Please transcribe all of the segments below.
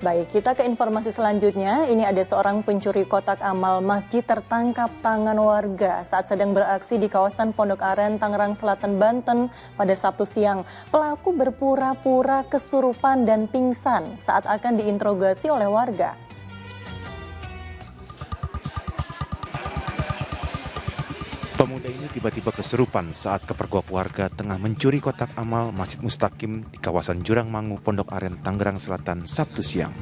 Baik, kita ke informasi selanjutnya. Ini ada seorang pencuri kotak amal masjid tertangkap tangan warga saat sedang beraksi di kawasan Pondok Aren, Tangerang Selatan, Banten pada Sabtu siang. Pelaku berpura-pura kesurupan dan pingsan saat akan diinterogasi oleh warga. Pemuda ini tiba-tiba kesurupan saat kepergok warga tengah mencuri kotak amal Masjid Mustaqim di kawasan Jurang Mangu, Pondok Aren, Tangerang Selatan, Sabtu siang.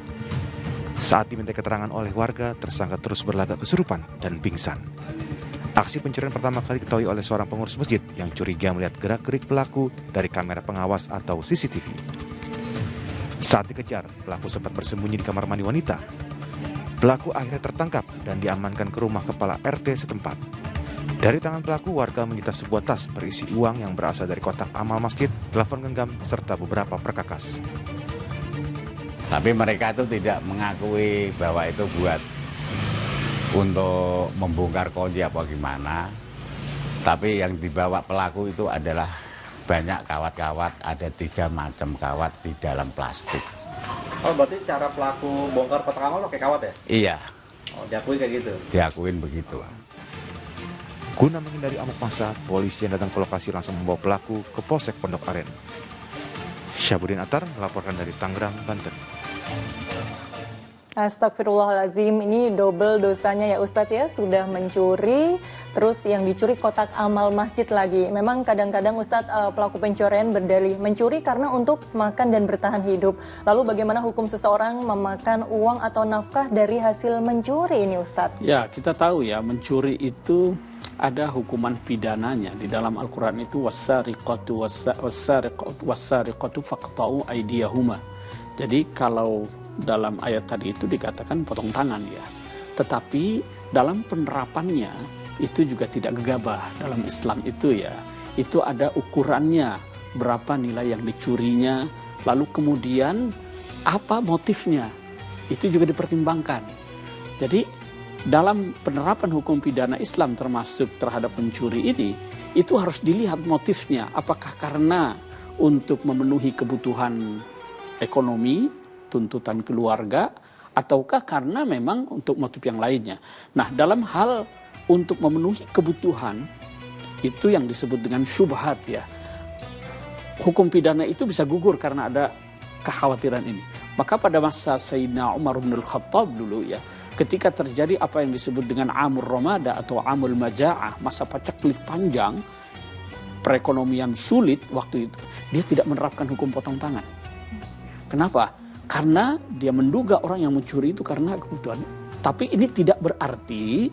Saat diminta keterangan oleh warga, tersangka terus berlagak kesurupan dan pingsan. Aksi pencurian pertama kali diketahui oleh seorang pengurus masjid yang curiga melihat gerak-gerik pelaku dari kamera pengawas atau CCTV. Saat dikejar, pelaku sempat bersembunyi di kamar mandi wanita. Pelaku akhirnya tertangkap dan diamankan ke rumah kepala RT setempat. Dari tangan pelaku, warga menyita sebuah tas berisi uang yang berasal dari kotak amal masjid, telepon genggam, serta beberapa perkakas. Tapi mereka itu tidak mengakui bahwa itu buat untuk membongkar kunci apa gimana. Tapi yang dibawa pelaku itu adalah banyak kawat-kawat, ada 3 macam kawat di dalam plastik. Oh, berarti cara pelaku bongkar kotak amal pakai kawat ya? Iya. Oh, diakui kayak gitu? Diakuin begitu. Guna menghindari amuk massa, polisi yang datang ke lokasi langsung membawa pelaku ke Polsek Pondok Aren. Syahbudin Atar melaporkan dari Tangerang, Banten. Astagfirullahaladzim, ini double dosanya ya Ustadz ya, sudah mencuri, terus yang dicuri kotak amal masjid lagi. Memang kadang-kadang Ustadz pelaku pencurian berdalih mencuri karena untuk makan dan bertahan hidup. Lalu bagaimana hukum seseorang memakan uang atau nafkah dari hasil mencuri ini Ustadz? Ya, kita tahu ya, mencuri itu ada hukuman pidananya. Di dalam Al-Quran itu wasariqatu faqta'u aydiyahuma. Jadi kalau dalam ayat tadi itu dikatakan potong tangan ya. Tetapi dalam penerapannya itu juga tidak gegabah. Dalam Islam itu ya, itu ada ukurannya, berapa nilai yang dicurinya, lalu kemudian apa motifnya, itu juga dipertimbangkan. Jadi dalam penerapan hukum pidana Islam termasuk terhadap pencuri ini, itu harus dilihat motifnya. Apakah karena untuk memenuhi kebutuhan ekonomi, tuntutan keluarga, ataukah karena memang untuk motif yang lainnya. Nah, dalam hal untuk memenuhi kebutuhan, itu yang disebut dengan syubhat ya. Hukum pidana itu bisa gugur karena ada kekhawatiran ini. Maka pada masa Sayyidina Umar bin Al-Khattab dulu ya, ketika terjadi apa yang disebut dengan Amur Ramada atau Amul Maja'ah, masa paceklik panjang, perekonomian sulit waktu itu, dia tidak menerapkan hukum potong tangan. Kenapa? Karena dia menduga orang yang mencuri itu karena kebutuhan. Tapi ini tidak berarti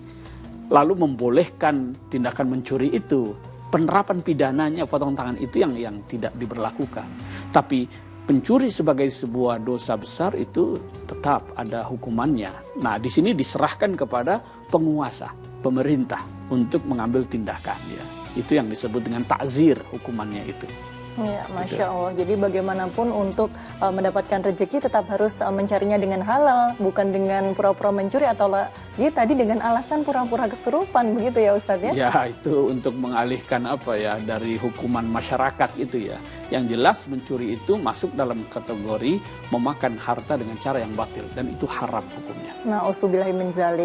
lalu membolehkan tindakan mencuri itu. Penerapan pidananya potong tangan itu yang tidak diberlakukan. Tapi pencuri sebagai sebuah dosa besar itu tetap ada hukumannya. Nah, di sini diserahkan kepada penguasa, pemerintah untuk mengambil tindakan ya. Itu yang disebut dengan takzir hukumannya itu. Ya, Masya Allah. Jadi bagaimanapun untuk mendapatkan rezeki tetap harus mencarinya dengan halal, bukan dengan pura-pura mencuri atau lagi tadi dengan alasan pura-pura kesurupan, begitu ya Ustadz ya? Ya, itu untuk mengalihkan apa ya dari hukuman masyarakat itu ya. Yang jelas mencuri itu masuk dalam kategori memakan harta dengan cara yang batil dan itu haram hukumnya. Na'udzubillahi min dzalik.